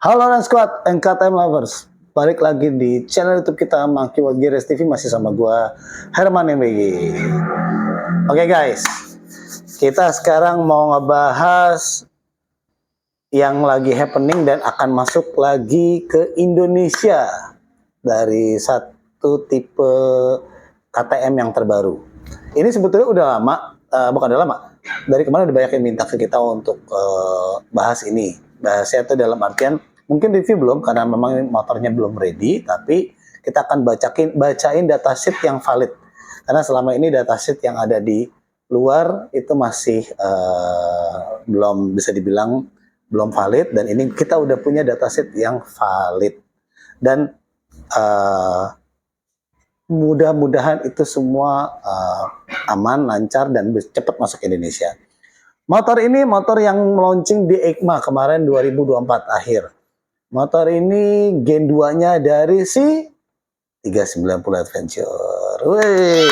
Halo Run Squad and KTM Lovers, balik lagi di channel YouTube kita Monkey World Gears TV, masih sama gua Herman MBG. Oke guys, kita sekarang mau ngebahas yang lagi happening dan akan masuk lagi ke Indonesia dari satu tipe KTM yang terbaru. Ini sebetulnya udah lama, bukan udah lama, dari kemarin udah banyak yang minta ke kita untuk bahas ini. Bahasnya itu dalam artian mungkin review belum karena memang motornya belum ready, tapi kita akan bacain datasheet yang valid. Karena selama ini datasheet yang ada di luar itu masih belum bisa dibilang belum valid, dan ini kita udah punya datasheet yang valid. Dan mudah-mudahan itu semua aman, lancar, dan cepat masuk Indonesia. Motor ini motor yang launching di EICMA kemarin 2024 akhir. Motor ini Gen 2-nya dari si 390 Adventure. Wey.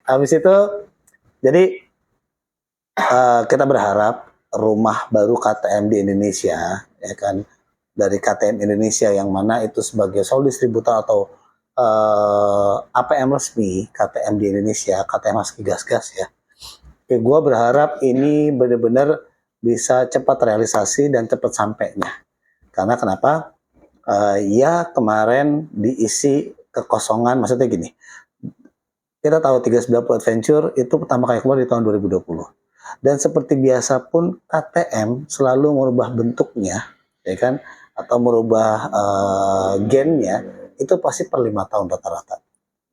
Habis itu, jadi kita berharap rumah baru KTM di Indonesia, ya kan, dari KTM Indonesia yang mana itu sebagai sole distributor atau APM resmi KTM di Indonesia, KTM Husky Gas-Gas ya. Oke, gue berharap ini benar-benar bisa cepat realisasi dan cepat sampainya. Karena kenapa? Ya kemarin diisi kekosongan, maksudnya gini. Kita tahu 390 Adventure itu pertama kali keluar di tahun 2020. Dan seperti biasa pun KTM selalu merubah bentuknya, ya kan, atau merubah gennya itu pasti per 5 tahun rata-rata.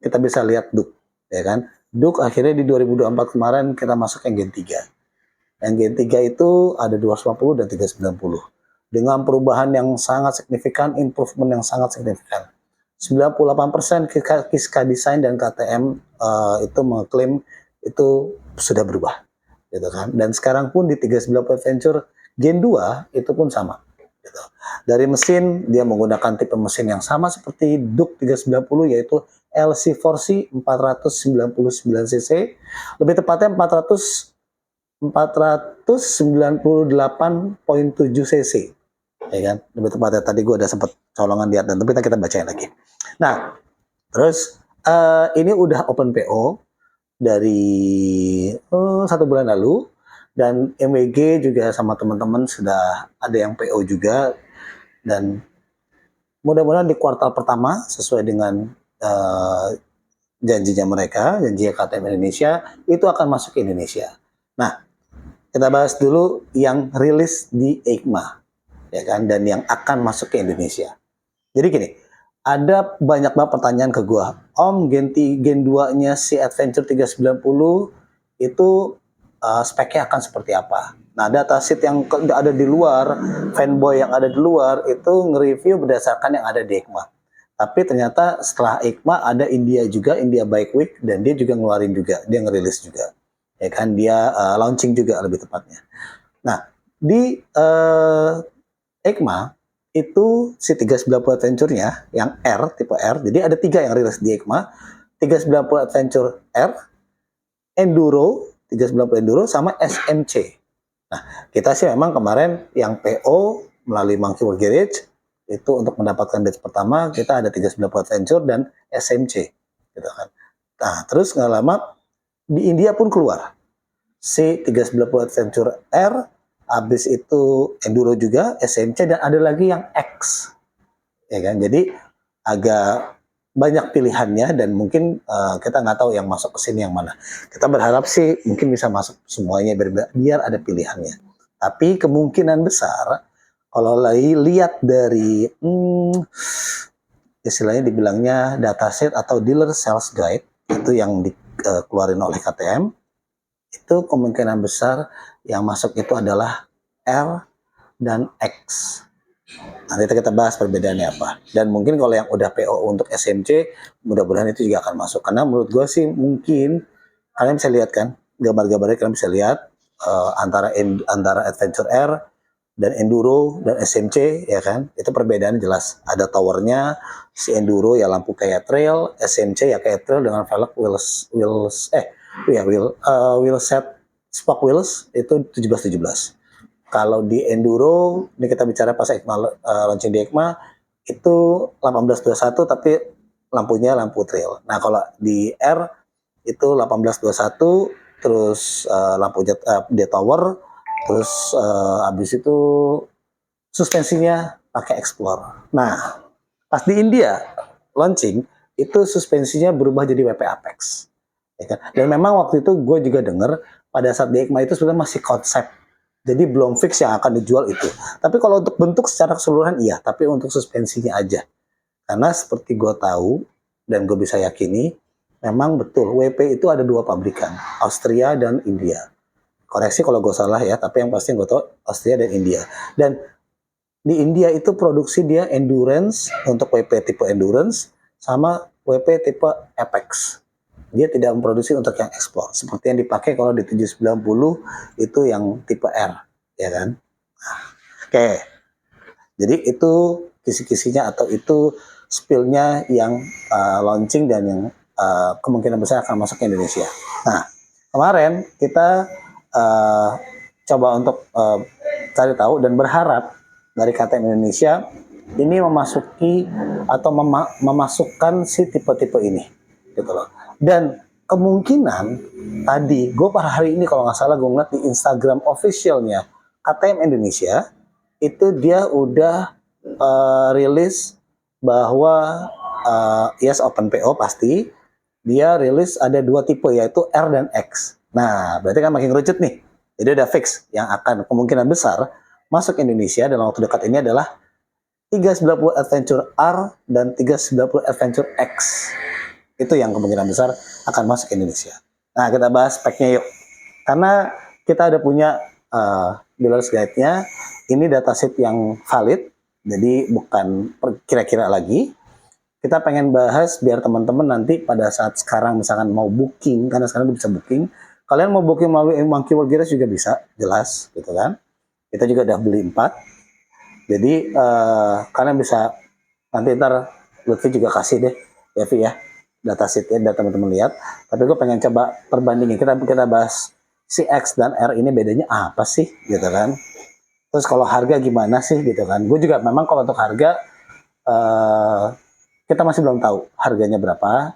Kita bisa lihat Duke, ya kan. Duke akhirnya di 2024 kemarin kita masuk yang Gen 3. Yang Gen 3 itu ada 250 dan 390. Dengan perubahan yang sangat signifikan, improvement yang sangat signifikan. 98% Kiska Design dan KTM itu mengklaim itu sudah berubah, gitu kan. Dan sekarang pun di 390 Adventure Gen 2 itu pun sama, gitu. Dari mesin dia menggunakan tipe mesin yang sama seperti Duke 390, yaitu LC4C 499 cc, lebih tepatnya 498.7 cc, ya kan, lebih tepatnya. Tadi gue udah sempat colongan lihat, dan tapi kita bacain lagi. Nah, terus ini udah open PO dari 1 bulan lalu, dan MWG juga sama teman-teman sudah ada yang PO juga, dan mudah-mudahan di kuartal pertama sesuai dengan janjinya mereka, janjinya KTM Indonesia, itu akan masuk ke Indonesia. Nah, kita bahas dulu yang rilis di EICMA, ya kan, dan yang akan masuk ke Indonesia. Jadi gini, ada banyak banget pertanyaan ke gua, Om, Gen 2-nya si Adventure 390 itu speknya akan seperti apa? Nah, datasheet yang ada di luar, fanboy yang ada di luar itu nge-review berdasarkan yang ada di EICMA. Tapi ternyata setelah EICMA ada India juga, India Bike Week, dan dia juga ngeluarin juga, dia ngerilis juga, ya kan, dia launching juga lebih tepatnya. Nah, di EICMA itu si 390 Adventure-nya yang R, tipe R, jadi ada 3 yang rilis di EICMA, 390 Adventure R, Enduro, 390 Enduro, sama SMC. Nah, kita sih memang kemarin yang PO melalui Monkey World Garage, itu untuk mendapatkan batch pertama, kita ada 390 Adventure dan SMC, gitu kan. Nah, terus nggak lama, di India pun keluar si 390 Adventure R, habis itu Enduro juga, SMC, dan ada lagi yang X, ya kan. Jadi agak banyak pilihannya dan mungkin kita nggak tahu yang masuk ke sini yang mana. Kita berharap sih mungkin bisa masuk semuanya biar ada pilihannya. Tapi kemungkinan besar kalau lagi lihat dari istilahnya dibilangnya dataset atau dealer sales guide itu yang dikeluarin oleh KTM, itu kemungkinan besar yang masuk itu adalah R dan X. Nanti kita bahas perbedaannya apa. Dan mungkin kalau yang udah PO untuk SMC, mudah-mudahan itu juga akan masuk. Karena menurut gue sih mungkin kalian bisa lihat kan gambar-gambarnya, kalian bisa lihat antara Adventure R dan Enduro dan SMC ya kan, itu perbedaannya jelas. Ada towernya, si Enduro ya lampu kayak trail, SMC ya kayak trail dengan velg wheel set spoke wheels itu 17-17. Kalau di Enduro, ini kita bicara pas EICMA, launching di EICMA, itu 18-21 tapi lampunya lampu trail. Nah kalau di R itu 18-21, terus lampunya di tower, terus habis itu suspensinya pakai Explore. Nah pas di India launching, itu suspensinya berubah jadi WP Apex. Ya kan? Dan memang waktu itu gue juga dengar pada saat di EICMA itu sebenarnya masih konsep. Jadi belum fix yang akan dijual itu. Tapi kalau untuk bentuk secara keseluruhan iya, tapi untuk suspensinya aja. Karena seperti gue tahu dan gue bisa yakini, memang betul WP itu ada dua pabrikan, Austria dan India. Koreksi kalau gue salah ya, tapi yang pasti gue tahu Austria dan India. Dan di India itu produksi dia endurance untuk WP tipe endurance sama WP tipe Apex. Dia tidak memproduksi untuk yang Explore seperti yang dipakai kalau di 790 itu yang tipe R, ya kan? Nah, oke. Jadi itu kisi-kisinya atau itu spillnya yang launching dan yang kemungkinan besar akan masuk ke Indonesia. Nah, kemarin kita coba untuk cari tahu dan berharap dari KTM Indonesia ini memasuki atau memasukkan si tipe-tipe ini, gitu loh. Dan kemungkinan tadi gue pada hari ini kalau nggak salah gue ngeliat di Instagram officialnya KTM Indonesia itu dia udah rilis bahwa yes open PO pasti dia rilis ada dua tipe yaitu R dan X. Nah berarti kan makin ngerucut nih. Jadi udah fix yang akan kemungkinan besar masuk Indonesia dalam waktu dekat ini adalah 390 Adventure R dan 390 Adventure X. Itu yang kemungkinan besar akan masuk ke Indonesia. Nah, kita bahas speknya yuk. Karena kita ada punya dealer's guide-nya. Ini dataset yang valid, jadi bukan kira-kira lagi. Kita pengen bahas biar teman-teman nanti pada saat sekarang misalkan mau booking, karena sekarang bisa booking. Kalian mau booking melalui Monkey World Garage juga bisa, jelas, gitu kan. Kita juga udah beli 4. Jadi kalian bisa nanti ntar Lutfi juga kasih deh, ya Vi ya. Datasetnya biar teman-teman lihat. Tapi gue pengen coba perbandingin. Kita bahas si X dan R ini bedanya apa sih, gitu kan? Terus kalau harga gimana sih, gitu kan? Gue juga memang kalau untuk harga kita masih belum tahu harganya berapa.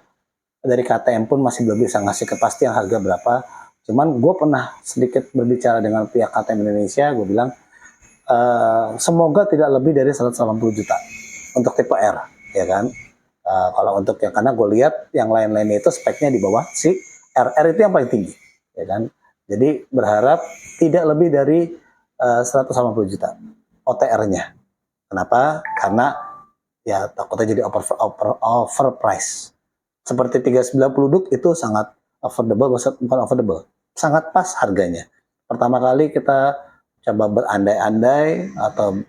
Dari KTM pun masih belum bisa ngasih kepastian harga berapa. Cuman gue pernah sedikit berbicara dengan pihak KTM Indonesia. Gue bilang semoga tidak lebih dari 180 juta untuk tipe R, ya kan? Kalau untuk yang karena gue lihat yang lain-lainnya itu speknya di bawah si RR itu yang paling tinggi, ya kan? Jadi berharap tidak lebih dari 180 juta OTR-nya. Kenapa? Karena ya takutnya jadi over price. Seperti 390 Duke itu sangat affordable, bukan affordable, sangat pas harganya. Pertama kali kita coba berandai-andai atau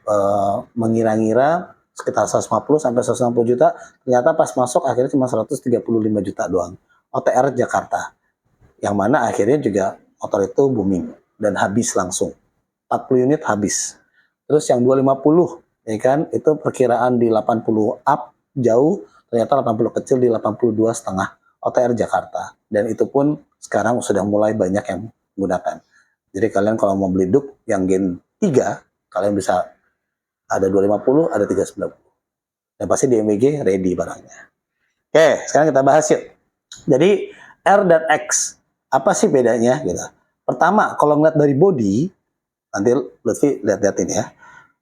mengira-ngira sekitar 150 sampai 160 juta, ternyata pas masuk akhirnya cuma 135 juta doang. OTR Jakarta. Yang mana akhirnya juga motor itu booming dan habis langsung. 40 unit habis. Terus yang 250 ya kan, itu perkiraan di 80 up jauh, ternyata 80 kecil di 82 setengah OTR Jakarta. Dan itu pun sekarang sudah mulai banyak yang menggunakan. Jadi kalian kalau mau beli Duke yang Gen 3, kalian bisa ada 250, ada 390. Dan pasti di MWG ready barangnya. Oke, sekarang kita bahas yuk. Jadi R dan X, apa sih bedanya? Gitu. Pertama, kalau ngeliat dari body, nanti Lutfi lihat-lihat ini ya.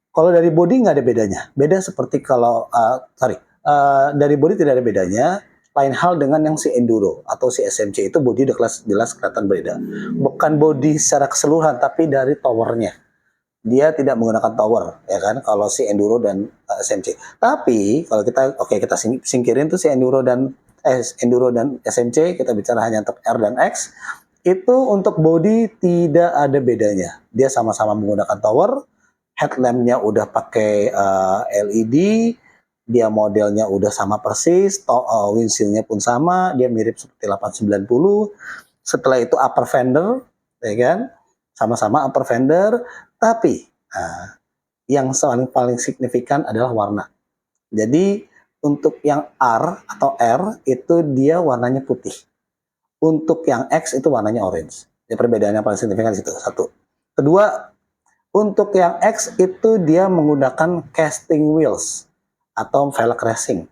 Kalau dari body nggak ada bedanya. Beda seperti kalau, dari body tidak ada bedanya. Lain hal dengan yang si Enduro atau si SMC, itu body udah jelas kelihatan beda. Bukan body secara keseluruhan, tapi dari towernya. Dia tidak menggunakan tower, ya kan? Kalau si Enduro dan SMC. Tapi kalau kita singkirin tuh si Enduro dan SMC, kita bicara hanya untuk R dan X. Itu untuk body tidak ada bedanya. Dia sama-sama menggunakan tower, headlampnya udah pakai LED, dia modelnya udah sama persis, windshieldnya pun sama, dia mirip seperti 890. Setelah itu upper fender, ya kan, sama-sama upper fender, tapi yang paling signifikan adalah warna. Jadi untuk yang R atau R itu dia warnanya putih, untuk yang X itu warnanya orange. Jadi perbedaannya paling signifikan itu satu. Kedua, untuk yang X itu dia menggunakan casting wheels atau velg racing.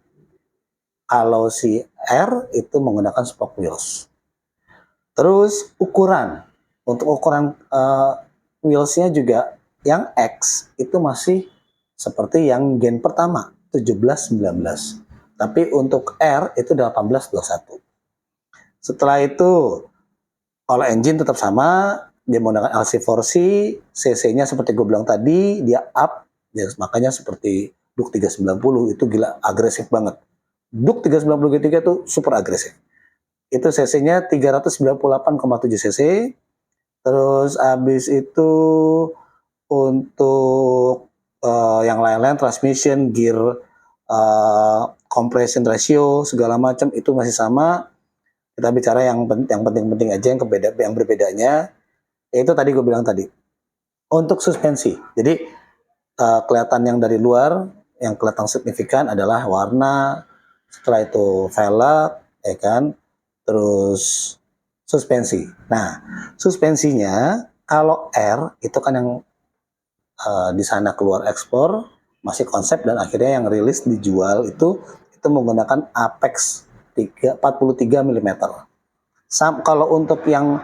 Kalau si R itu menggunakan spoke wheels. Terus ukuran, untuk ukuran wheelsnya juga yang X itu masih seperti yang gen pertama 17-19. Tapi untuk R itu 18-21. Setelah itu kalau engine tetap sama, dia menggunakan LC4C, cc-nya seperti gue bilang tadi, dia up, ya, makanya seperti Duke 390 itu gila agresif banget. Duke 390 GT3 itu super agresif. Itu cc-nya 398,7 cc. Terus habis itu untuk yang lain-lain, transmission, gear, compression ratio, segala macam itu masih sama. Kita bicara yang penting-penting aja, yang berbedanya, yaitu tadi gue bilang tadi. Untuk suspensi, jadi kelihatan yang dari luar, yang kelihatan signifikan adalah warna, setelah itu velg, ya kan, terus suspensi. Nah, suspensinya kalau R itu kan yang di sana keluar ekspor, masih konsep, dan akhirnya yang rilis dijual itu menggunakan Apex 43 mm. Kalau untuk yang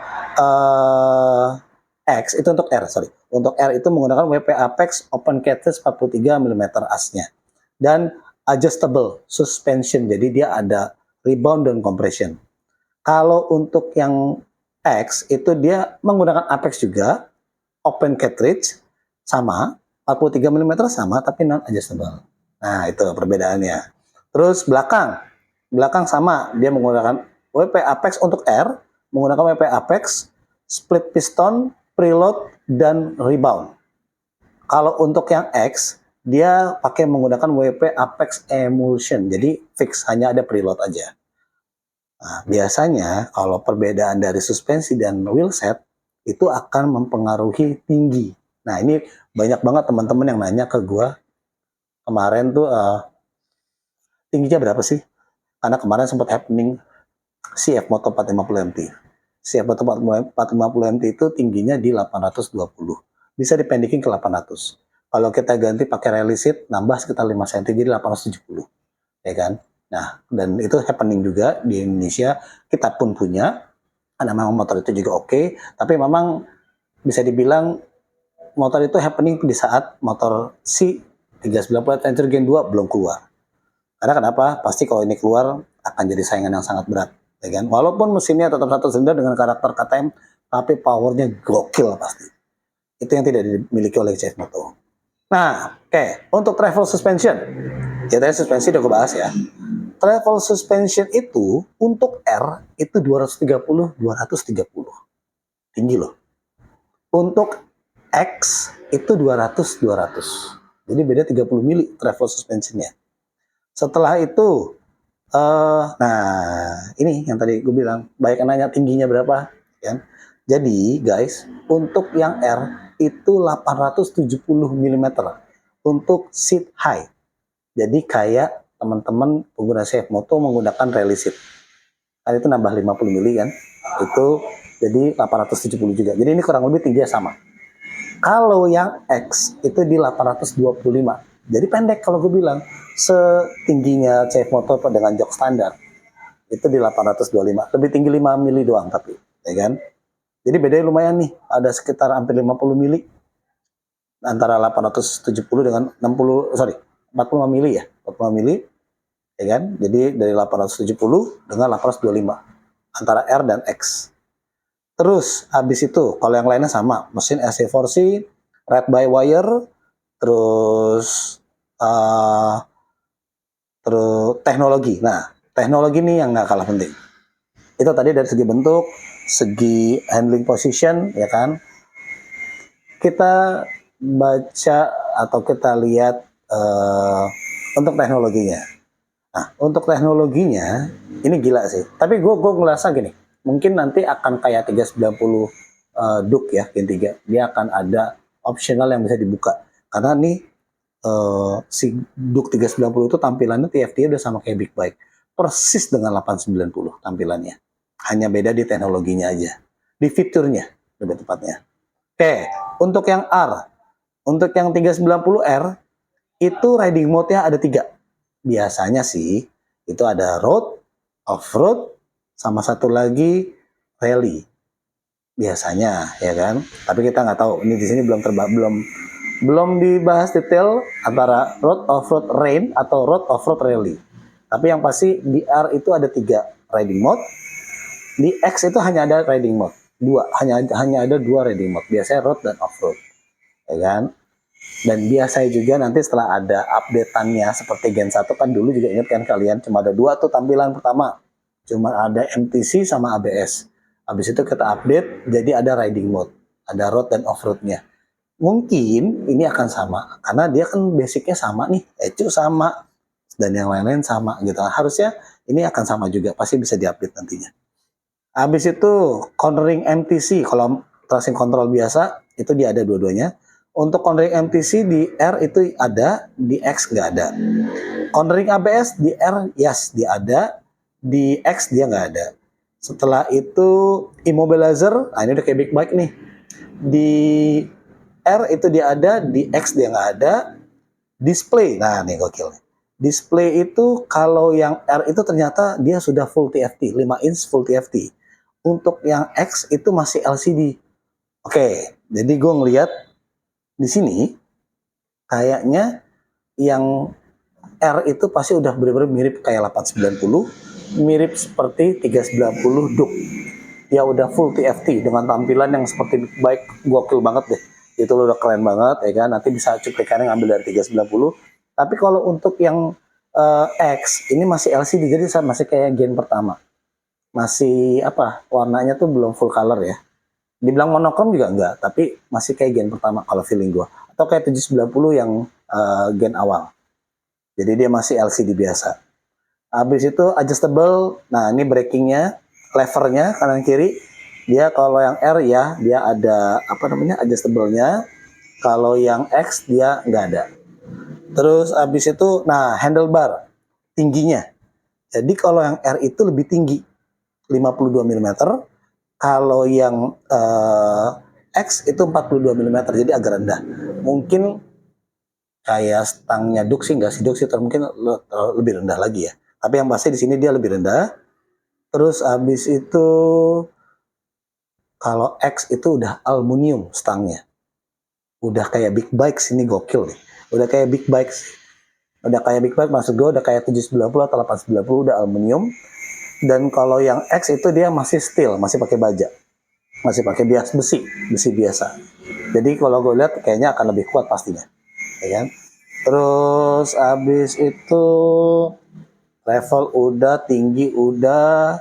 X itu untuk R, sorry. Untuk R itu menggunakan WP Apex Open Cartridge 43 mm asnya. Dan adjustable suspension, jadi dia ada rebound dan compression. Kalau untuk yang X itu dia menggunakan Apex juga, open cartridge sama, 43 mm sama, tapi non adjustable. Nah, itu perbedaannya. Terus belakang sama, dia menggunakan WP Apex untuk R, menggunakan WP Apex, split piston, preload, dan rebound. Kalau untuk yang X, dia pakai menggunakan WP Apex Emulsion, jadi fix, hanya ada preload aja. Nah, biasanya kalau perbedaan dari suspensi dan wheelset itu akan mempengaruhi tinggi. Nah, ini banyak banget teman-teman yang nanya ke gua kemarin tuh, tingginya berapa sih? Karena kemarin sempat happening CF Moto 450 MT. CF Moto 450 MT itu tingginya di 820. Bisa dipendekin ke 800. Kalau kita ganti pakai rally seat, nambah sekitar 5 cm jadi 870. Ya kan? Nah, dan itu happening juga di Indonesia. Kita pun punya. Karena memang motor itu juga oke. Tapi memang bisa dibilang motor itu happening di saat motor C 390 Adventure Gen 2 belum keluar. Karena kenapa? Pasti kalau ini keluar akan jadi saingan yang sangat berat, ya kan? Walaupun mesinnya tetap 1 silinder dengan karakter KTM, tapi powernya gokil pasti. Itu yang tidak dimiliki oleh CF Moto. Nah, oke. Untuk travel suspension, ya tadi suspensi udah gue bahas ya. Travel suspension itu untuk R itu 230-230. Tinggi loh. Untuk X itu 200-200. Jadi beda 30 mili travel suspensionnya. Setelah itu, nah ini yang tadi gue bilang, baik nanya tingginya berapa, ya. Jadi guys, untuk yang R itu 870 mm untuk seat high. Jadi kayak teman-teman pengguna CF Moto menggunakan rally seat. Kan itu nambah 50 mili kan, itu jadi 870 juga. Jadi ini kurang lebih tingginya sama. Kalau yang X itu di 825. Jadi pendek kalau gue bilang, setingginya CF Moto dengan jok standar itu di 825, lebih tinggi 5 mili doang tapi, ya kan? Jadi bedanya lumayan nih, ada sekitar hampir 50 mili antara 870 dengan 45 mili ya, 45 mili. ya kan? Jadi dari 870 dengan 825 antara R dan X. Terus habis itu kalau yang lainnya sama, mesin AC4C, red by wire, terus terus teknologi. Nah, teknologi ini yang nggak kalah penting. Itu tadi dari segi bentuk, segi handling position, ya kan? Kita baca atau kita lihat untuk teknologinya. Nah, untuk teknologinya ini gila sih. Tapi gue ngerasa gini, mungkin nanti akan kayak 390 Duke ya, Gen 3. Dia akan ada optional yang bisa dibuka. Karena nih si Duke 390 itu tampilannya TFT udah sama kayak Big Bike. Persis dengan 890 tampilannya. Hanya beda di teknologinya aja. Di fiturnya lebih tepatnya. Oke, untuk yang R. Untuk yang 390R itu riding mode-nya ada 3. Biasanya sih itu ada road, off-road, sama satu lagi rally. Biasanya ya kan. Tapi kita nggak tahu. Ini di sini belum dibahas detail antara road, off-road, rain atau road, off-road, rally. Tapi yang pasti di R itu ada 3 riding mode. Di X itu hanya ada riding mode. Hanya ada 2 riding mode. Biasanya road dan off-road. Ya kan? Dan biasanya juga nanti setelah ada update-annya seperti Gen 1 kan dulu juga ingat kan kalian cuma ada 2 tuh tampilan pertama. Cuma ada MTC sama ABS. Habis itu kita update jadi ada riding mode. Ada road dan off-roadnya. Mungkin ini akan sama karena dia kan basicnya sama nih. ECU sama dan yang lain-lain sama gitu. Harusnya ini akan sama juga. Pasti bisa diupdate nantinya. Habis itu cornering MTC. Kalau traction control biasa itu dia ada dua-duanya. Untuk cornering MTC di R itu ada, di X nggak ada. Cornering ABS di R, yes, dia ada. Di X dia nggak ada. Setelah itu immobilizer, nah ini udah kayak Big Bike nih. Di R itu dia ada, di X dia nggak ada. Display, nah nih gokil. Display itu kalau yang R itu ternyata dia sudah full TFT, 5 inch full TFT. Untuk yang X itu masih LCD. Oke, jadi gue ngeliat di sini kayaknya yang R itu pasti udah benar-benar mirip kayak 890, mirip seperti 390 Duke. Dia udah full TFT dengan tampilan yang seperti Big Bike, gokil banget deh. Itu udah keren banget ya kan. Nanti bisa cuplikannya ngambil dari 390. Tapi kalau untuk yang X ini masih LCD, jadi masih kayak gen pertama. Masih apa? Warnanya tuh belum full color ya. Dibilang monokrom juga enggak, tapi masih kayak gen pertama kalau feeling gue. Atau kayak 790 yang gen awal. Jadi dia masih LCD biasa. Habis itu adjustable, nah ini brakingnya, levernya kanan kiri. Dia kalau yang R ya, dia ada apa namanya adjustable-nya. Kalau yang X dia nggak ada. Terus habis itu, nah handlebar tingginya. Jadi kalau yang R itu lebih tinggi, 52 mm. Kalau yang X itu 42 mm, jadi agak rendah. Mungkin kayak stangnya Duke sih, nggak sih Duke sih, mungkin lebih rendah lagi ya. Tapi yang pasti di sini dia lebih rendah. Terus habis itu kalau X itu udah aluminium stangnya. Udah kayak Big Bike sini gokil nih. Udah kayak Big Bike sih. Udah kayak Big Bike maksud gue udah kayak 790 atau 890 udah aluminium. Dan kalau yang X itu dia masih steel, masih pakai baja. Masih pakai besi biasa. Jadi kalau gue lihat kayaknya akan lebih kuat pastinya. Ya kan? Terus habis itu level udah, tinggi udah.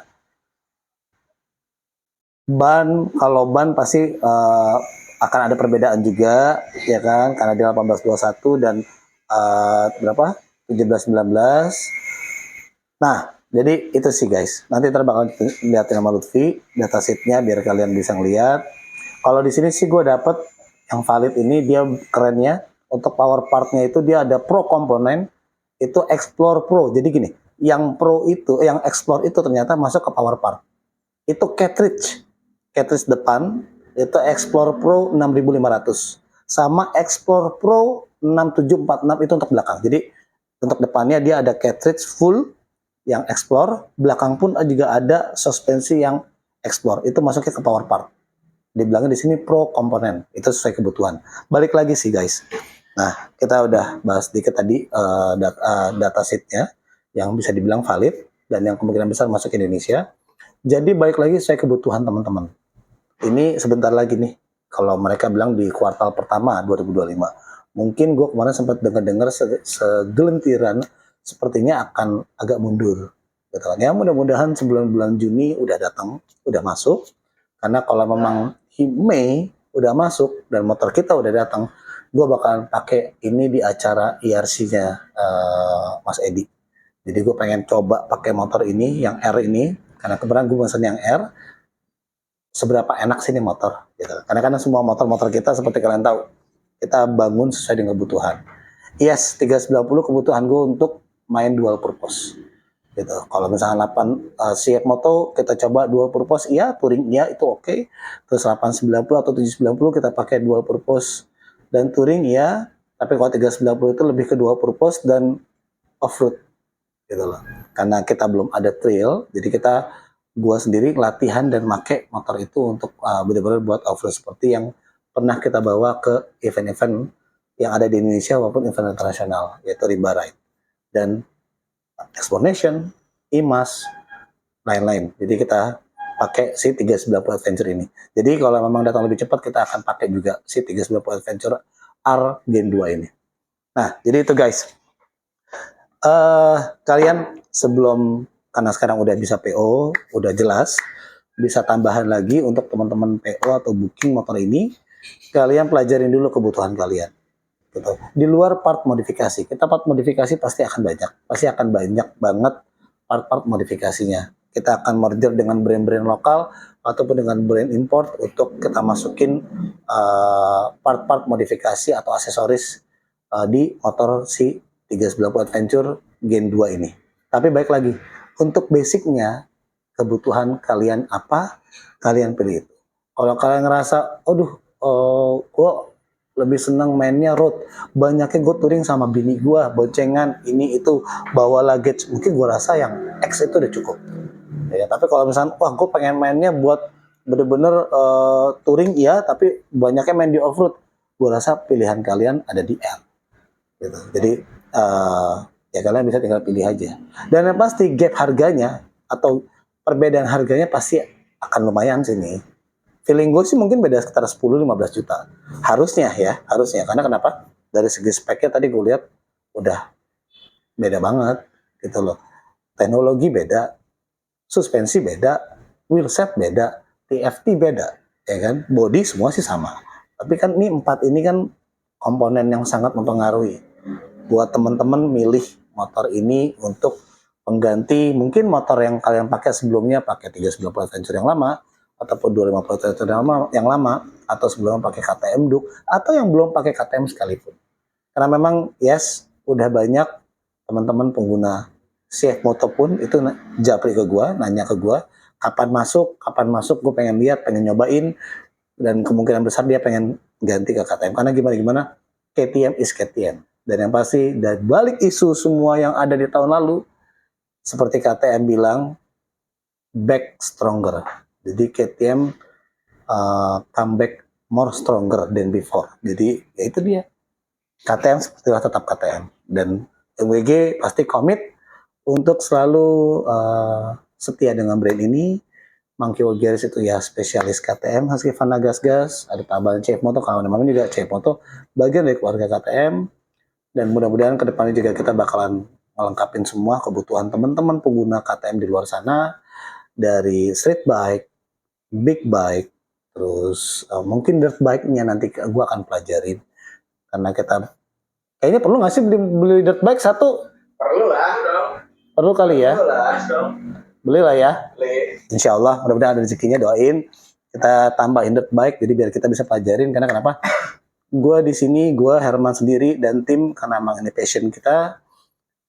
Ban, kalau ban pasti akan ada perbedaan juga, ya kan? Karena dia 1821 dan berapa? 1719. Nah, jadi itu sih guys. Nanti ntar bakal liatin sama Lutfi datasheetnya biar kalian bisa ngeliat. Kalau di sini sih gue dapet yang valid ini dia kerennya untuk power partnya itu dia ada Pro komponen itu Explore Pro. Jadi gini, yang Pro itu, yang Explore itu ternyata masuk ke power part. Itu cartridge depan itu Explore Pro 6500 sama Explore Pro 6746 itu untuk belakang. Jadi untuk depannya dia ada cartridge full yang Explore, belakang pun juga ada suspensi yang Explore. Itu masuknya ke power part. Dibilangnya di sini Pro komponen, itu sesuai kebutuhan. Balik lagi sih guys. Nah, kita udah bahas dikit tadi datasheetnya. yang bisa dibilang valid dan yang kemungkinan besar masuk ke Indonesia. Jadi balik lagi saya kebutuhan teman-teman. Ini sebentar lagi nih, kalau mereka bilang di kuartal pertama 2025. Mungkin gue kemarin sempat dengar-dengar segelintiran sepertinya akan agak mundur. Gitu kan. Ya mudah-mudahan sebelum bulan Juni udah datang, udah masuk. Karena kalau memang Mei udah masuk dan motor kita udah datang, gue bakalan pakai ini di acara IRC-nya Mas Edi. Jadi gue pengen coba pakai motor ini, yang R ini, karena kebetulan gue pesan yang R. Seberapa enak sih ini motor, gitu. Karena kan semua motor-motor kita seperti kalian tahu, kita bangun sesuai dengan kebutuhan. Yes, 390 kebutuhan gue untuk main dual purpose. Gitu. Kalau misalnya 8 Siak Moto kita coba dual purpose, iya, touring iya itu oke. Terus 890 atau 790 kita pakai dual purpose dan touring iya, tapi kalau 390 itu lebih ke dual purpose dan off-road gitu loh. Karena kita belum ada trail, jadi gua sendiri latihan dan make motor itu untuk benar-benar buat off-road seperti yang pernah kita bawa ke event-event yang ada di Indonesia maupun event internasional, yaitu Rimba Ride dan Exploration, IMAS, lain-lain. Jadi kita pakai si 390 Adventure ini. Jadi kalau memang datang lebih cepat, kita akan pakai juga si 390 Adventure R Gen 2 ini. Nah, jadi itu guys. Kalian sebelum, karena sekarang udah bisa PO, udah jelas, bisa tambahan lagi untuk teman-teman PO atau booking motor ini, kalian pelajarin dulu kebutuhan kalian. Gitu. Di luar part modifikasi, kita part modifikasi pasti akan banyak banget part-part modifikasinya. Kita akan merger dengan brand-brand lokal ataupun dengan brand import untuk kita masukin part-part modifikasi atau aksesoris di motor si 390 Adventure Gen 2 ini. Tapi baik lagi, untuk basicnya, kebutuhan kalian apa, kalian pilih itu. Kalau kalian ngerasa, aduh, gue lebih senang mainnya road, banyaknya gue touring sama bini gue, boncengan, ini itu, bawa luggage, mungkin gue rasa yang X itu udah cukup. Ya, tapi kalau misalnya, wah gue pengen mainnya buat bener-bener touring, iya, tapi banyaknya main di off-road, gue rasa pilihan kalian ada di L. Gitu. Jadi, ya kalian bisa tinggal pilih aja. Dan yang pasti gap harganya, atau perbedaan harganya pasti akan lumayan sih nih. Feeling gue sih mungkin beda sekitar 10-15 juta. Harusnya. Karena kenapa? Dari segi speknya tadi gue lihat udah beda banget gitu loh. Teknologi beda, suspensi beda, wheelset beda, TFT beda, ya kan? Body semua sih sama. Tapi kan ini 4 ini kan komponen yang sangat mempengaruhi. Buat teman-teman milih motor ini untuk pengganti mungkin motor yang kalian pakai sebelumnya, pakai 390 Adventure yang lama, ataupun 250 Adventure yang lama, atau sebelumnya pakai KTM Duke, atau yang belum pakai KTM sekalipun. Karena memang yes, udah banyak teman-teman pengguna CF Moto pun itu japri ke gue, nanya ke gue, kapan masuk, gue pengen lihat, pengen nyobain, dan kemungkinan besar dia pengen ganti ke KTM. Karena gimana, KTM is KTM. Dan yang pasti, dari balik isu semua yang ada di tahun lalu, seperti KTM bilang, back stronger. Jadi KTM comeback more stronger than before. Jadi ya itu dia. KTM sepertilah tetap KTM. Dan MWG pasti komit untuk selalu setia dengan brand ini. Monkey World Garage itu ya spesialis KTM, Husky Vanna gas-gas, ada tambahan CF Moto, kawan namanya juga CF Moto, bagian dari keluarga KTM. Dan mudah-mudahan kedepannya juga kita bakalan melengkapin semua kebutuhan teman-teman pengguna KTM di luar sana, dari street bike, big bike, terus mungkin dirt bike-nya nanti gue akan pelajarin. Karena kita kayaknya perlu nggak sih beli dirt bike satu? Perlu lah. Perlu kali ya? Perlu lah. Beli lah ya. Beli. Insya Allah mudah-mudahan ada rezekinya, doain kita tambahin dirt bike jadi biar kita bisa pelajarin. Karena kenapa? Gue di sini, gue Herman sendiri dan tim, karena emang ini passion kita,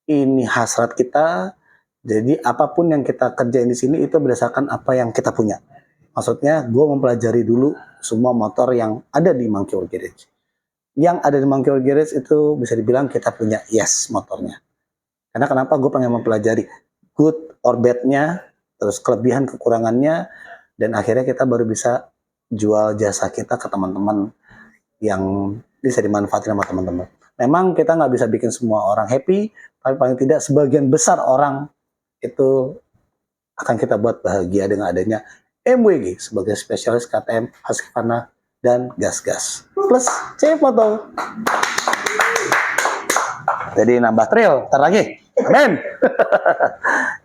ini hasrat kita. Jadi apapun yang kita kerjain di sini itu berdasarkan apa yang kita punya. Maksudnya gue mempelajari dulu semua motor yang ada di Monkey World Garage. Yang ada di Monkey World Garage itu bisa dibilang kita punya yes motornya. Karena kenapa gue pengen mempelajari good or bad-nya, terus kelebihan kekurangannya, dan akhirnya kita baru bisa jual jasa kita ke teman-teman yang bisa dimanfaatin sama teman-teman. Memang kita nggak bisa bikin semua orang happy, tapi paling tidak sebagian besar orang itu akan kita buat bahagia dengan adanya MWG sebagai spesialis KTM Husqvarna dan gas-gas plus C-Moto. Jadi nambah trail, ntar lagi. Amin.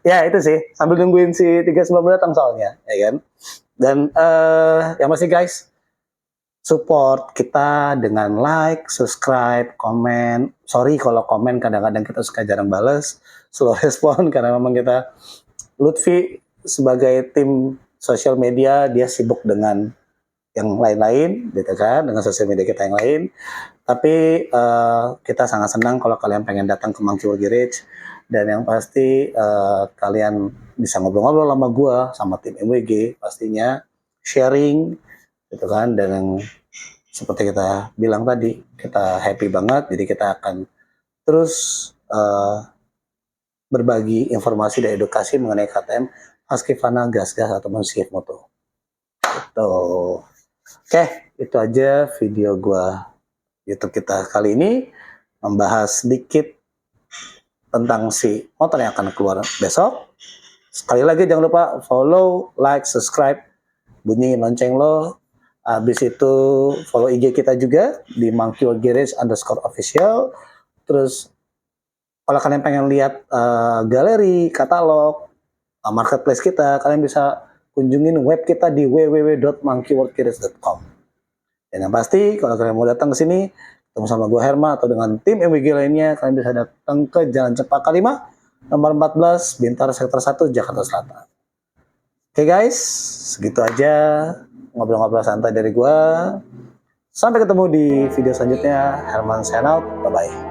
Ya itu sih, sambil nungguin si 390 datang soalnya, ya kan. Dan yang pasti guys, support kita dengan like, subscribe, komen. Sorry kalau komen kadang-kadang kita suka jarang bales, slow respon karena memang kita Lutfi sebagai tim sosial media dia sibuk dengan yang lain-lain, gitu kan, dengan sosial media kita yang lain. Tapi kita sangat senang kalau kalian pengen datang ke Monkey World Garage, dan yang pasti kalian bisa ngobrol-ngobrol sama gua, sama tim MWG, pastinya sharing, gitu kan. Dan yang seperti kita bilang tadi, kita happy banget, jadi kita akan terus berbagi informasi dan edukasi mengenai KTM Husqvarna, gas-gas ataupun C-Moto. Gitu. Oke, itu aja video gua YouTube kita kali ini, membahas sedikit tentang si motor yang akan keluar besok. Sekali lagi jangan lupa follow, like, subscribe, bunyiin lonceng lo. Habis itu follow IG kita juga di Monkey World Garage _official. Terus kalau kalian pengen lihat galeri, katalog, marketplace kita, kalian bisa kunjungin web kita di www.monkeyworldgarage.com. Dan yang pasti kalau kalian mau datang ke sini ketemu sama gue Herma atau dengan tim MWG lainnya, kalian bisa datang ke Jalan Cempaka 5 nomor 14 Bintaro Sektor 1 Jakarta Selatan. Oke guys, segitu aja ngobrol-ngobrol santai dari gue. Sampai ketemu di video selanjutnya. Herman sign out, bye bye.